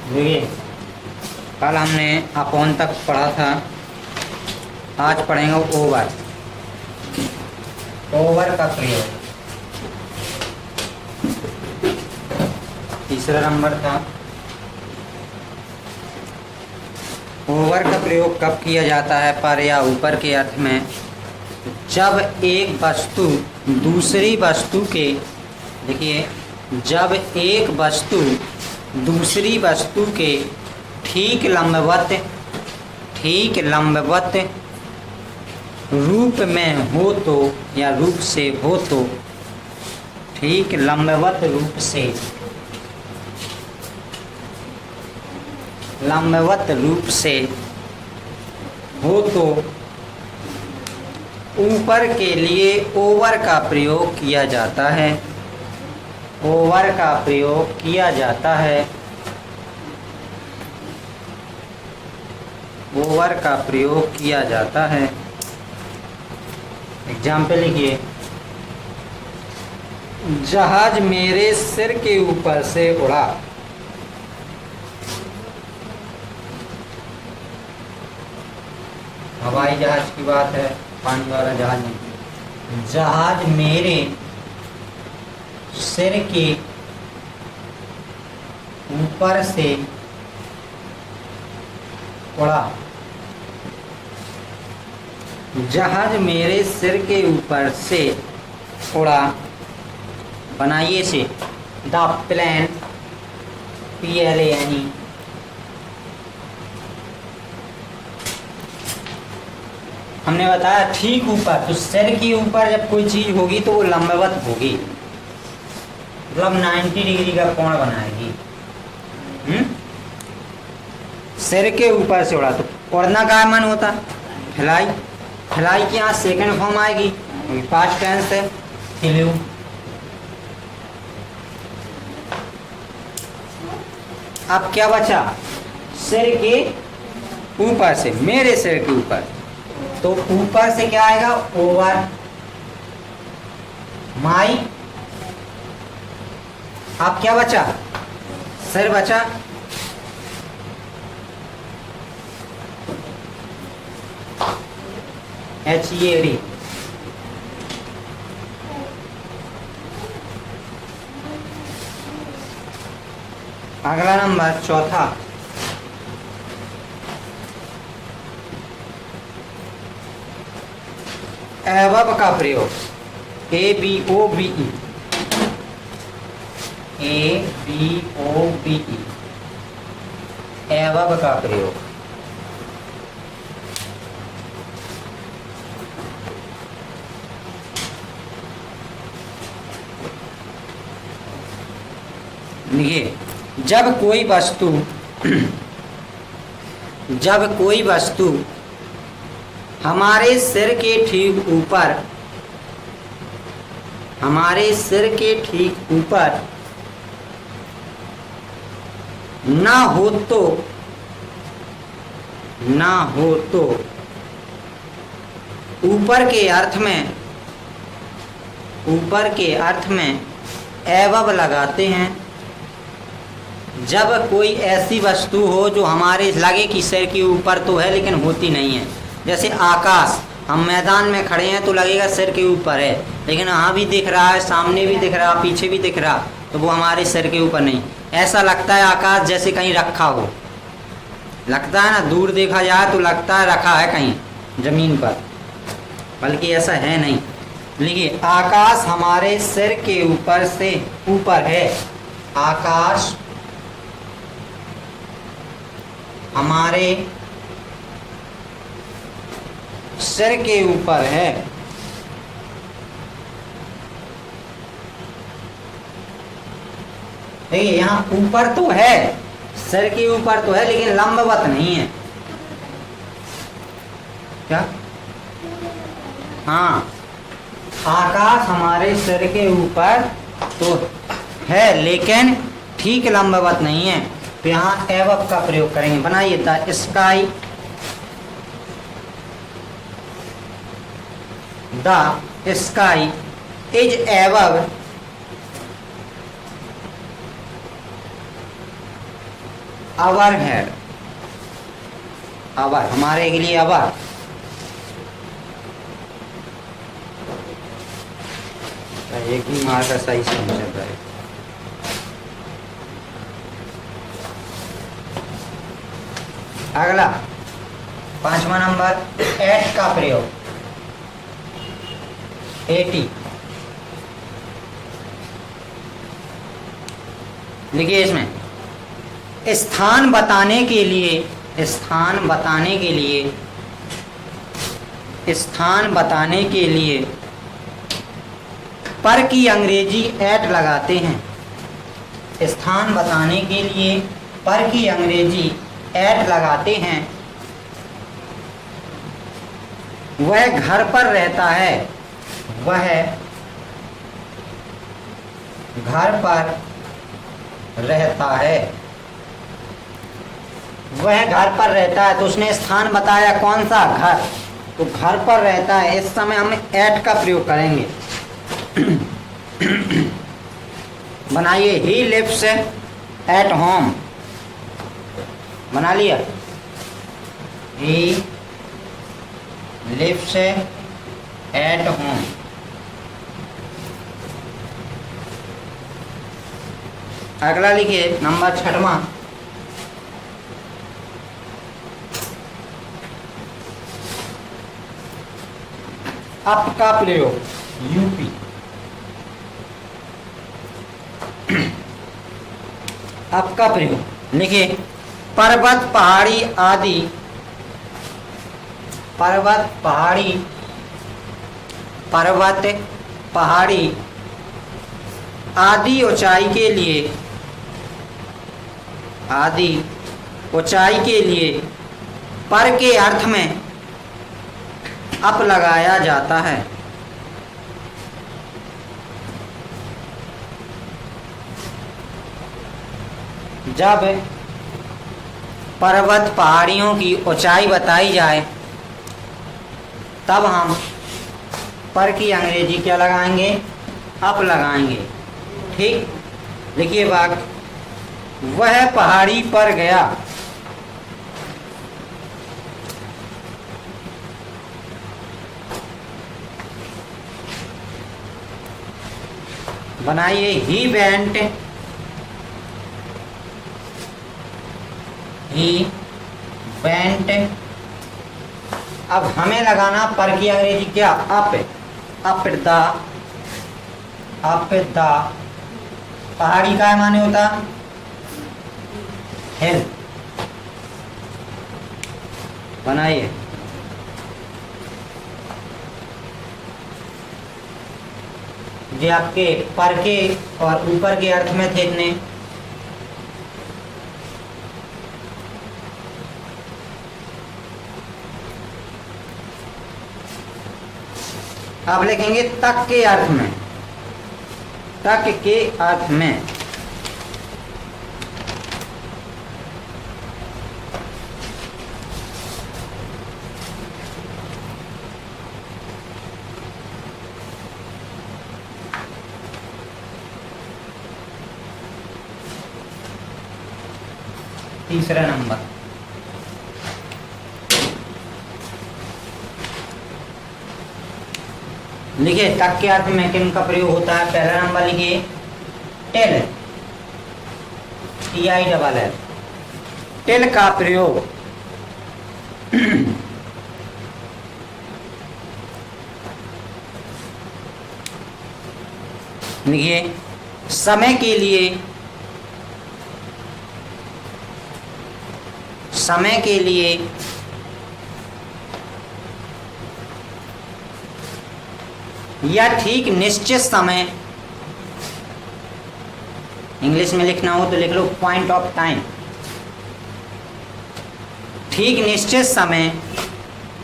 देखिए, कल हमने अपॉन तक पढ़ा था, आज पढ़ेंगे ओवर। ओवर का प्रयोग तीसरा नंबर था। ओवर का प्रयोग कब किया जाता है? पर या ऊपर के अर्थ में, जब एक वस्तु दूसरी वस्तु के, देखिए, जब एक वस्तु दूसरी वस्तु के ठीक लंबवत रूप में हो तो, या रूप से हो तो, ठीक लंबवत रूप से हो तो ऊपर के लिए ओवर का प्रयोग किया जाता है। ओवर का प्रयोग किया जाता है। ओवर का प्रयोग किया जाता है। एग्जाम्पल लिखिए, जहाज मेरे सिर के ऊपर से उड़ा। हवाई जहाज की बात है, पानी वाला जहाज नहीं। जहाज मेरे सिर के ऊपर से उड़ा। जहाज मेरे सिर के ऊपर से उड़ा। बनाइए से, द प्लेन, PLANE, हमने बताया ठीक ऊपर। तो सिर के ऊपर जब कोई चीज होगी तो वो लंबवत होगी, मतलब 90 डिग्री का कोण बनाएगी। सिर के ऊपर से उड़ा तो उड़ना का मन होता, फ्लाई। फ्लाई की यहाँ सेकंड फॉर्म आएगी, पास्ट टेंस है, फ्लू। अब क्या बचा? सिर के ऊपर से, मेरे सिर के ऊपर, तो ऊपर से क्या आएगा? Over my. अब क्या बचा? सिर बचा। HEAD। अगला नंबर चौथा, एवब का प्रयोग। ABOBE, ABOBE, एवब का प्रयोग। देखिए, जब कोई वस्तु हमारे सिर के ठीक ऊपर ना हो तो ऊपर के अर्थ में एवब लगाते हैं। जब कोई ऐसी वस्तु हो जो हमारे लगे कि सिर के ऊपर तो है लेकिन होती नहीं है, जैसे आकाश, हम मैदान में खड़े हैं तो लगेगा सिर के ऊपर है, लेकिन यहाँ भी दिख रहा है, सामने भी दिख रहा, पीछे भी दिख रहा, तो वो हमारे सिर के ऊपर नहीं। ऐसा लगता है आकाश जैसे कहीं रखा हो, लगता है ना, दूर देखा जाए तो लगता है रखा है कहीं जमीन पर, बल्कि ऐसा है नहीं। देखिए, आकाश हमारे सिर के ऊपर से ऊपर है। आकाश हमारे सिर के ऊपर है। देखिए, यहाँ ऊपर तो है, सिर के ऊपर तो है, लेकिन लंबवत नहीं है। क्या? हाँ, आकाश हमारे सिर के ऊपर तो है लेकिन ठीक लंबवत नहीं है, तो यहाँ एवब का प्रयोग करेंगे। बनाइए, the sky, the sky is above our head, our हमारे के लिए आवर। एक ही मार का सही समझ रहा है। अगला 5वां नंबर एट का प्रयोग, 80। देखिए इसमें स्थान बताने के लिए, स्थान बताने के लिए, स्थान बताने के लिए पर की अंग्रेजी एट लगाते हैं। स्थान बताने के लिए पर की अंग्रेजी एट लगाते हैं। वह घर पर रहता है, वह घर पर रहता है, वह घर पर रहता है। तो उसने स्थान बताया कौन सा, घर, तो घर पर रहता है। इस समय हम एट का प्रयोग करेंगे। बनाइए, ही लिव्स एट होम, बना लिया, ही लिव्स एट होम। अगला लिखिए नंबर 6वां, अप का प्रयोग, यूपी। अप का प्रयोग लिखिए, पर्वत पहाड़ी आदि, पर्वत पहाड़ी, पर्वत पहाड़ी आदि ऊंचाई के लिए, आदि ऊंचाई के लिए पर के अर्थ में अप लगाया जाता है। जब पर्वत पहाड़ियों की ऊंचाई बताई जाए तब हम पर की अंग्रेजी क्या लगाएंगे, अप लगाएंगे। ठीक, लिखिए वाक्य, वह पहाड़ी पर गया, बनाइए, ही वेंट, ही वेंट। अब हमें लगाना पर की अंग्रेजी क्या, up, up the, up the. पहाड़ी का माने होता हिल, बनाइए, ये आपके पर के और ऊपर के अर्थ में थे इतने। अब लिखेंगे तक के अर्थ में, तक के अर्थ में। तीसरा नंबर, लिखिए तक के अर्थ में किन का प्रयोग होता है। पहला नंबर लिखिए टेल, TILL, टेल का प्रयोग लिखिए समय के लिए, समय के लिए या ठीक निश्चित समय, इंग्लिश में लिखना हो तो लिख लो पॉइंट ऑफ टाइम, ठीक निश्चित समय,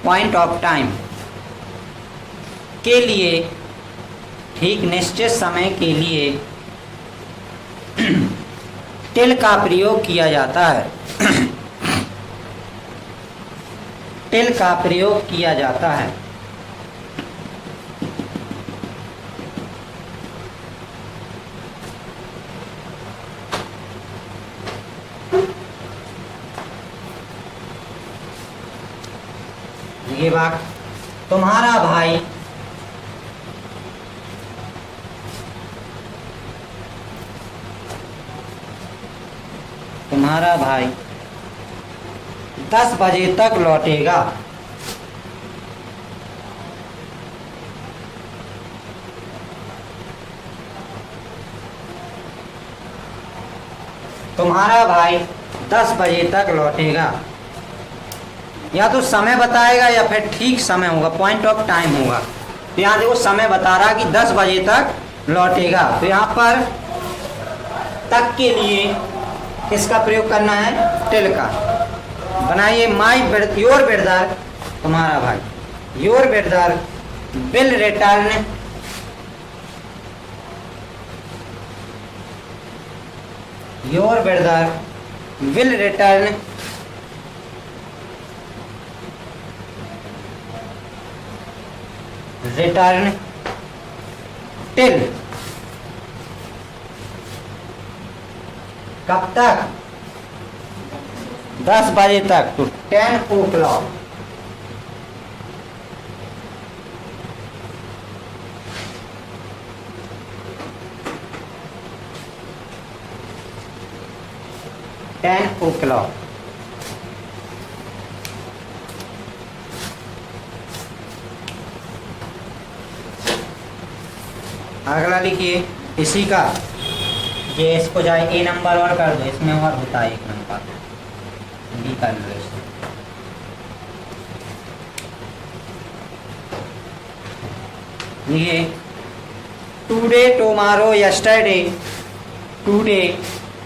पॉइंट ऑफ टाइम के लिए, ठीक निश्चित समय के लिए टिल का प्रयोग किया जाता है। टिल का प्रयोग किया जाता है। ये वाक्य, तुम्हारा भाई तुम्हारा भाई 10 बजे तक लौटेगा। तुम्हारा भाई 10 बजे तक लौटेगा। या तो समय बताएगा या फिर ठीक समय होगा, पॉइंट ऑफ टाइम होगा। तो यहाँ देखो समय बता रहा कि 10 बजे तक लौटेगा, तो यहाँ पर तक के लिए किसका प्रयोग करना है? टिल का। बनाइए, योर ब्रदर, तुम्हारा भाई, your brother will return your brother will return till, कब तक? 10 बजे तक, तो 10 o'clock। अगला लिखिए इसी का, ये इसको जाए ए नंबर और कर दो, इसमें और होता है 1 नंबर, बी कर लो इसे। ये today tomorrow yesterday, today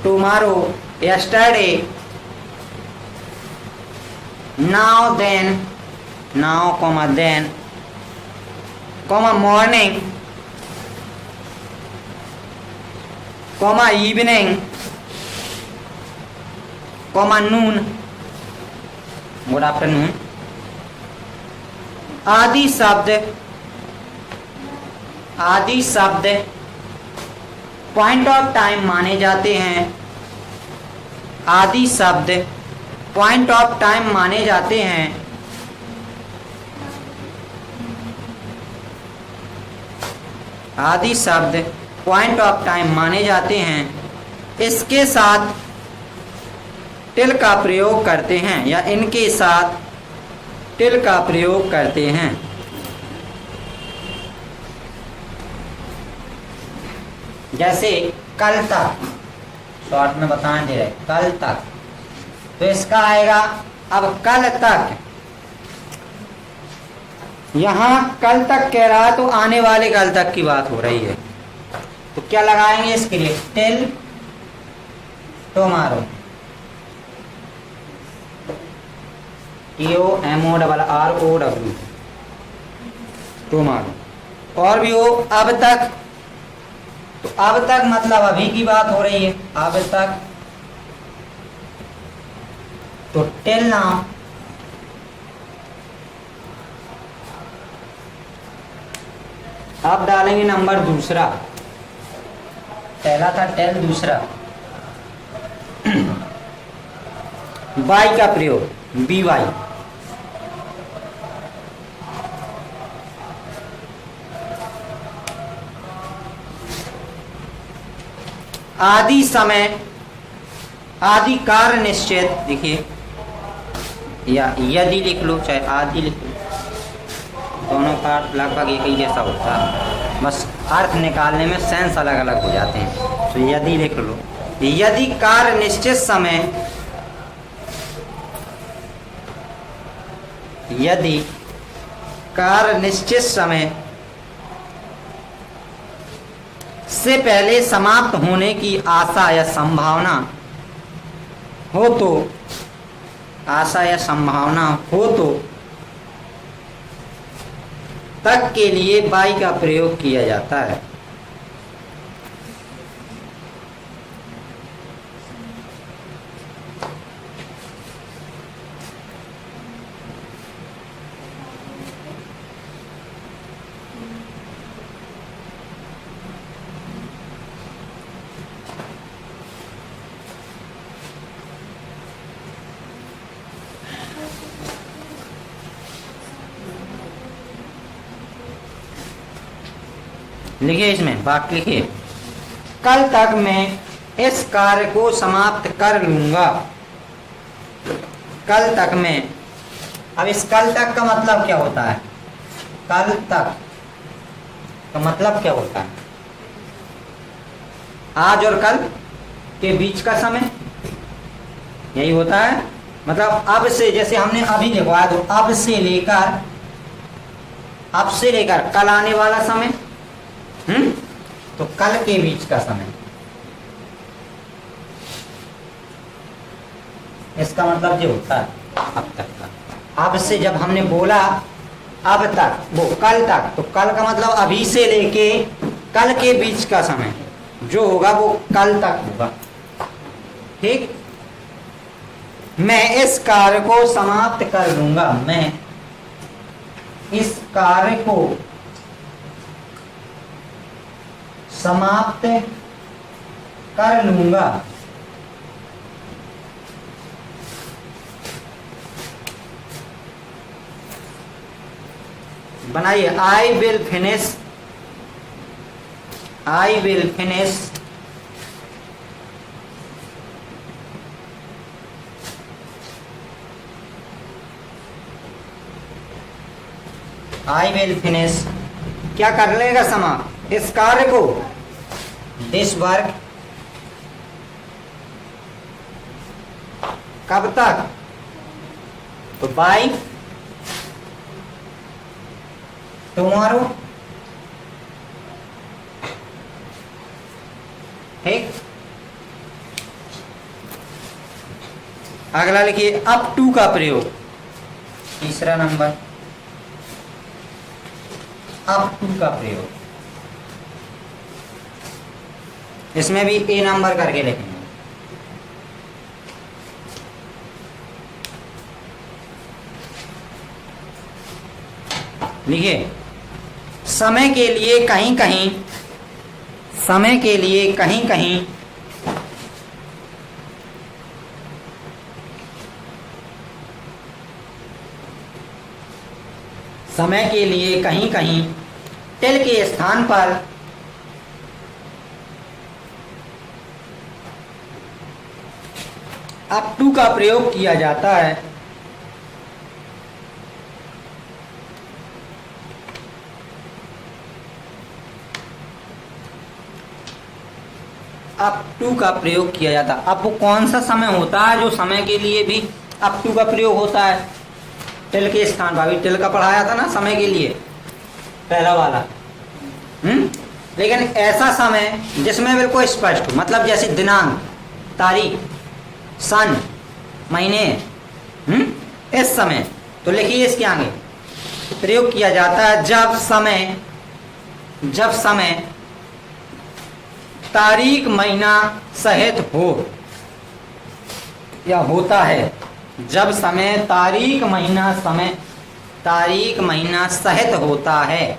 tomorrow yesterday, now then, now comma then comma morning comma evening comma noon, good afternoon आदि शब्द पॉइंट ऑफ टाइम माने जाते हैं। आदि शब्द पॉइंट ऑफ टाइम माने जाते हैं। आदि शब्द पॉइंट ऑफ टाइम माने जाते हैं। इसके साथ टिल का प्रयोग करते हैं या इनके साथ टिल का प्रयोग करते हैं। जैसे कल तक, शॉर्ट में बताएं दे रहे, कल तक, तो इसका आएगा अब कल तक। यहां कल तक कह रहा है तो आने वाले कल तक की बात हो रही है, तो क्या लगाएंगे इसके लिए? Till tomorrow, TOMORROW, tomorrow. और भी हो अब तक, तो अब तक मतलब अभी की बात हो रही है, अब तक, तो टिल नाउ। अब डालेंगे नंबर दूसरा, पहला था टेल, दूसरा बाई का प्रयोग, BY। आदि समय, आदि कार्य निश्चित, देखिए, या यदि लिख लो चाहे आदि लिख लो, दोनों का लगभग एक ही जैसा होता है, बस अर्थ निकालने में सेंस अलग अलग हो जाते हैं। तो यदि लिख लो, यदि कार्य निश्चित समय, यदि कार्य निश्चित समय से पहले समाप्त होने की आशा या संभावना हो तो, आशा या संभावना हो तो तक के लिए बाई का प्रयोग किया जाता है। लिखिए इसमें वाक्य लिखिए, कल तक मैं इस कार्य को समाप्त कर लूंगा। कल तक मैं, अब इस कल तक का मतलब क्या होता है? कल तक का मतलब क्या होता है? आज और कल के बीच का समय, यही होता है। मतलब अब से, जैसे हमने अभी देखा, तो अब से लेकर कल आने वाला समय, तो कल के बीच का समय, इसका मतलब ये होता है अब तक का। अब से जब हमने बोला अब तक, वो कल तक, तो कल का मतलब अभी से लेके कल के बीच का समय जो होगा वो कल तक होगा। ठीक, मैं इस कार्य को समाप्त कर लूंगा। मैं इस कार्य को समाप्त कर लूंगा। बनाइए, I will finish, I will finish I will finish, क्या कर लेगा समाप्त इस कार्य को, दिस वर्क, कब तक, तो बाय टुमारो। ठीक, अगला लिखिए अप टू का प्रयोग, तीसरा नंबर, अप टू का प्रयोग। इसमें भी ए नंबर करके लिखेंगे। लिखिए, समय के लिए कहीं कहीं, समय के लिए कहीं कहीं समय के लिए कहीं कहीं टिल के स्थान पर अप टू का प्रयोग किया जाता है। अप टू का प्रयोग किया जाता है। अब वो कौन सा समय होता है जो समय के लिए भी अप टू का प्रयोग होता है? टिल के स्थान पर, टिल का पढ़ाया था ना समय के लिए, पहला वाला। लेकिन ऐसा समय जिसमें बिल्कुल स्पष्ट हो, मतलब जैसे दिनांक, तारीख, सन, महीने, इस समय, तो लिखिए इसके आगे प्रयोग किया जाता है जब समय तारीख महीना सहित हो या होता है। जब समय तारीख महीना सहित होता है।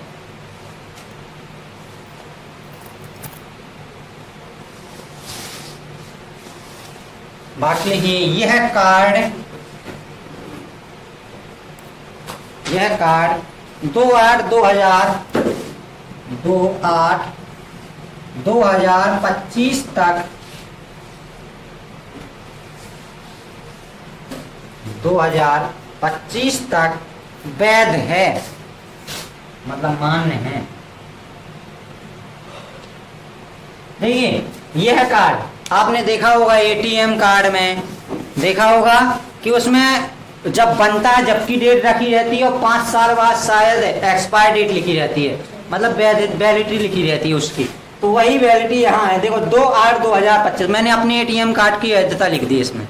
बाकी लिखिए, यह कार्ड 2025 तक 2025 तक वैध है, मतलब मान्य है। देखिए, यह कार्ड आपने देखा होगा एटीएम कार्ड में, देखा होगा कि उसमें जब बनता है जबकि डेट रखी रहती है और 5 साल बाद शायद एक्सपायर डेट लिखी रहती है, मतलब वैलिडिटी लिखी रहती है उसकी। तो वही वैलिडिटी यहाँ है। देखो 2/8/2025, मैंने अपने एटीएम कार्ड की वैधता लिख दी इसमें।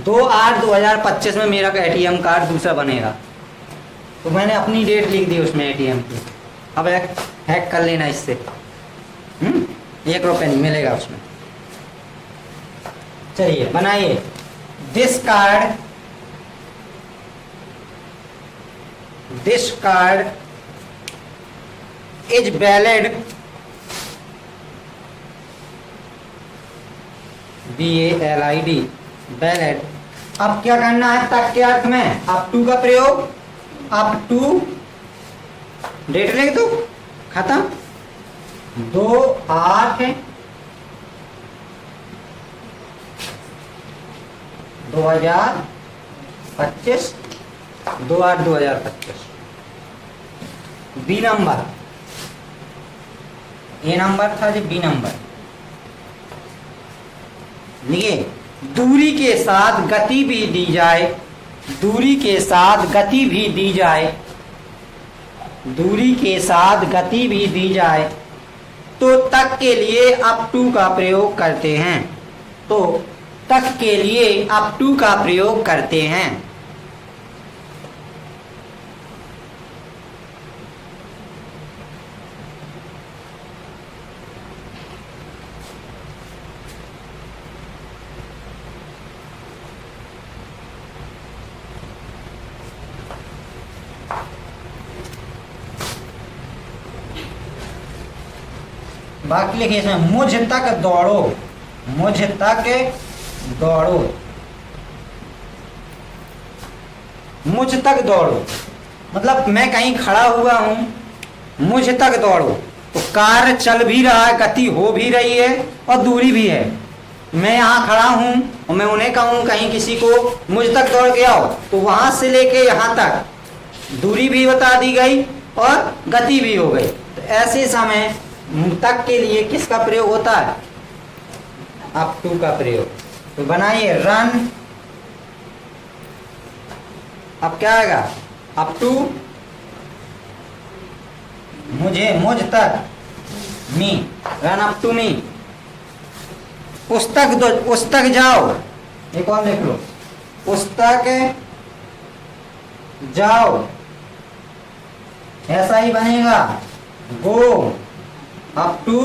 2/8/2025 में मेरा एटीएम कार्ड दूसरा बनेगा, तो मैंने अपनी डेट लिख दी उसमें एटीएम की। अब हैक कर लेना इससे, 1 रुपये नहीं मिलेगा उसमें। चलिए बनाइए, this card is valid, VALID, valid. अब क्या करना है तक के अर्थ में? अप टू का प्रयोग, अप टू डेट लिख दो, खत्म। 28 2025 2/8/2025। बी नंबर, ए नंबर था जी, बी नंबर। देखिए, दूरी के साथ गति भी दी जाए, दूरी के साथ गति भी दी जाए, दूरी के साथ गति भी दी जाए तो तक के लिए अप टू का प्रयोग करते हैं, तो तक के लिए अप टू का प्रयोग करते हैं। बाकी लिखिए इसमें, मुझ तक दौड़ो, मुझ तक दौड़ो, मुझ तक दौड़ो मतलब मैं कहीं खड़ा हुआ हूं, मुझ तक दौड़ो तो कार्य चल भी रहा है, गति हो भी रही है और दूरी भी है। मैं यहाँ खड़ा हूं और मैं उन्हें कहूँ कहीं किसी को मुझ तक दौड़ के आओ, तो वहां से लेके यहाँ तक दूरी भी बता दी गई और गति भी हो गई। तो ऐसे समय तक के लिए किसका प्रयोग होता है? अप टू का प्रयोग। तो बनाइए रन, अब क्या आएगा? अप टू, मुझे, मुझ तक, मी, रन अप टू मी। उस तक दो, उस तक जाओ, एक और लिख लो, उस तक जाओ, ऐसा ही बनेगा। Go up to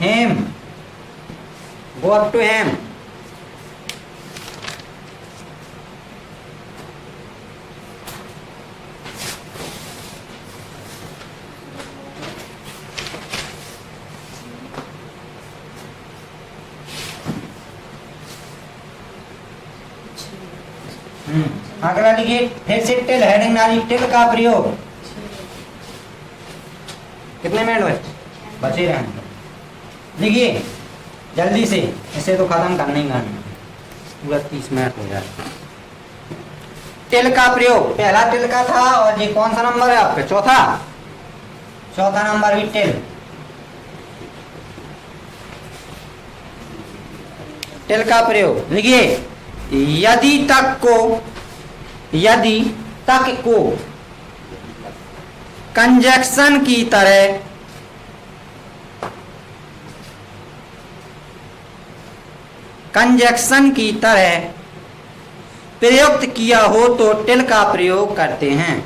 him, go up to him. अगला लिखिए फिर से टिल, हेडिंग नाली टिल का प्रयोग। कितने मिनट बचे रहे? देखिए जल्दी से, इसे तो खत्म करना ही करना, पूरा 30 मिनट हो जाए। टिल का प्रयोग, पहला टिल का था और ये कौन सा नंबर है आपका? चौथा, चौथा नंबर भी टिल। टिल का प्रयोग लिखिए, यदि तक को, यदि तक को कंजक्शन की तरह, कंजक्शन की तरह प्रयुक्त किया हो तो टिल का प्रयोग करते हैं।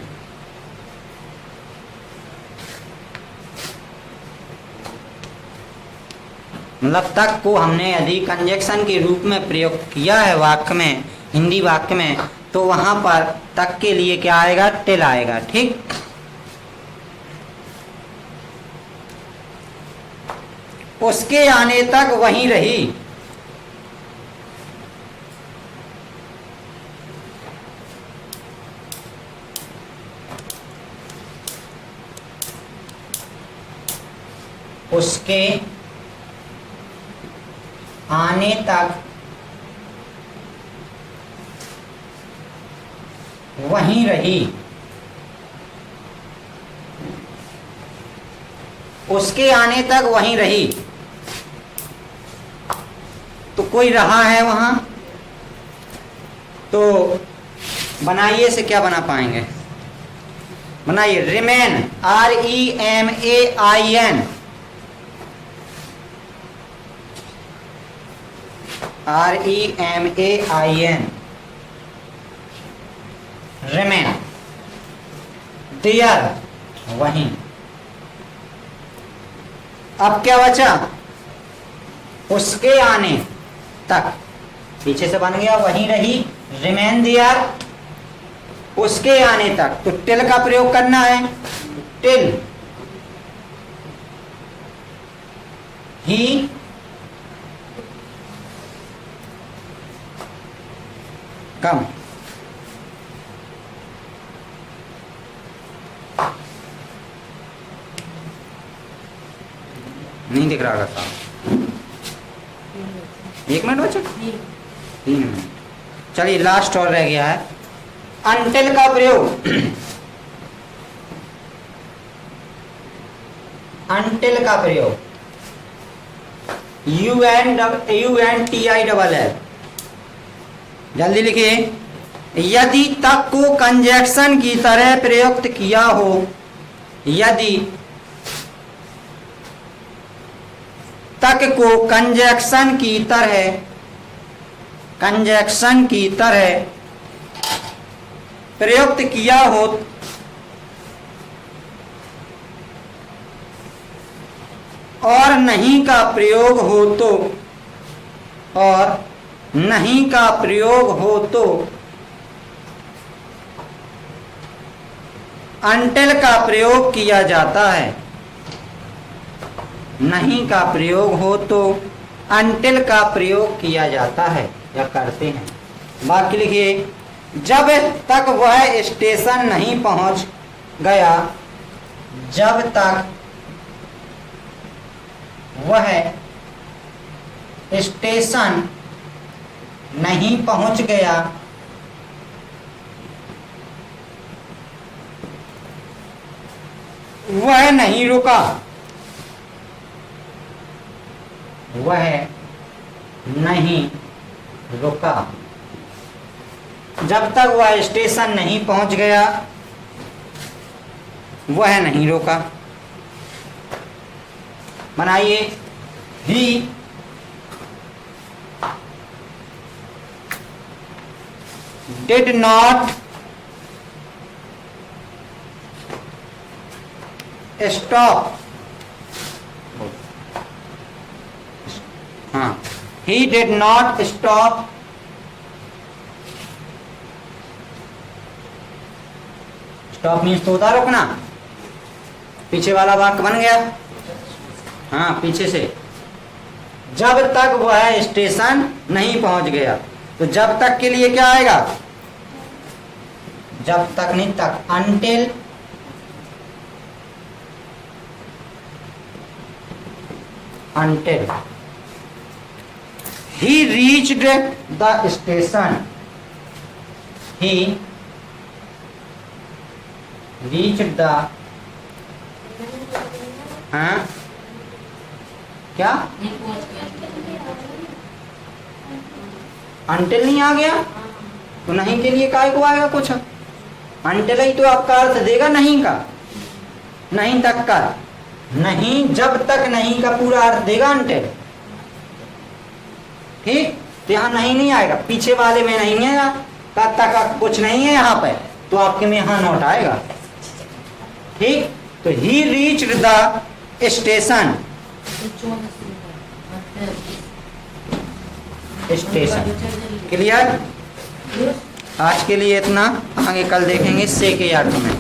मतलब तक को हमने यदि कंजक्शन के रूप में प्रयोग किया है वाक्य में, हिंदी वाक्य में, तो वहां पर तक के लिए क्या आएगा? टिल आएगा। ठीक, उसके आने तक वहीं रही, उसके आने तक वहीं रही, उसके आने तक वहीं रही। तो कोई रहा है वहां, तो बनाइए से क्या बना पाएंगे? बनाइए remain, REMAIN, REMAIN, remain, there, वहीं। अब क्या बचा? उसके आने तक, पीछे से बन गया वहीं रही, रिमेन देयर, उसके आने तक। तो टिल का प्रयोग करना है, टिल ही कम, रागा साहब? 1 मिनट बच्चों, 3 मिनट। चलिए लास्ट और रह गया है अंटिल का प्रयोग। अंटिल का प्रयोग UNTILL, जल्दी लिखिए। यदि तक को कंजक्शन की तरह प्रयुक्त किया हो, यदि तक को कंजक्शन की तरह प्रयुक्त किया हो और नहीं का प्रयोग हो तो अंटिल का प्रयोग किया जाता है। नहीं का प्रयोग हो तो अंटिल का प्रयोग किया जाता है या करते हैं। वाक्य लिखिए। जब तक वह स्टेशन नहीं पहुंच गया, जब तक वह स्टेशन नहीं पहुंच गया, वह नहीं रुका, वह नहीं रुका। जब तक वह स्टेशन नहीं पहुंच गया, वह नहीं रुका। बनाइए। ही डिड नॉट स्टॉप, हाँ, he did not stop stop means तो होता रुकना। पीछे वाला वाक्य बन गया, हाँ पीछे से। जब तक वह स्टेशन नहीं पहुंच गया, तो जब तक के लिए क्या आएगा? जब तक नहीं तक, until he reached the station, he reached the, हाँ क्या अंटिल नहीं आ गया तो नहीं के लिए काय को आएगा कुछ? अंटिल ही तो आपका अर्थ देगा नहीं का, नहीं तक का। नहीं, जब तक नहीं का पूरा अर्थ देगा अंटिल। ठीक, तो यहाँ नहीं आएगा, पीछे वाले में नहीं है, तक का कुछ नहीं है यहाँ पे, तो आपके में यहाँ नोट आएगा। ठीक, तो ही रीच्ड द स्टेशन, क्लियर? आज के लिए इतना, आगे कल देखेंगे से के अर्थ में।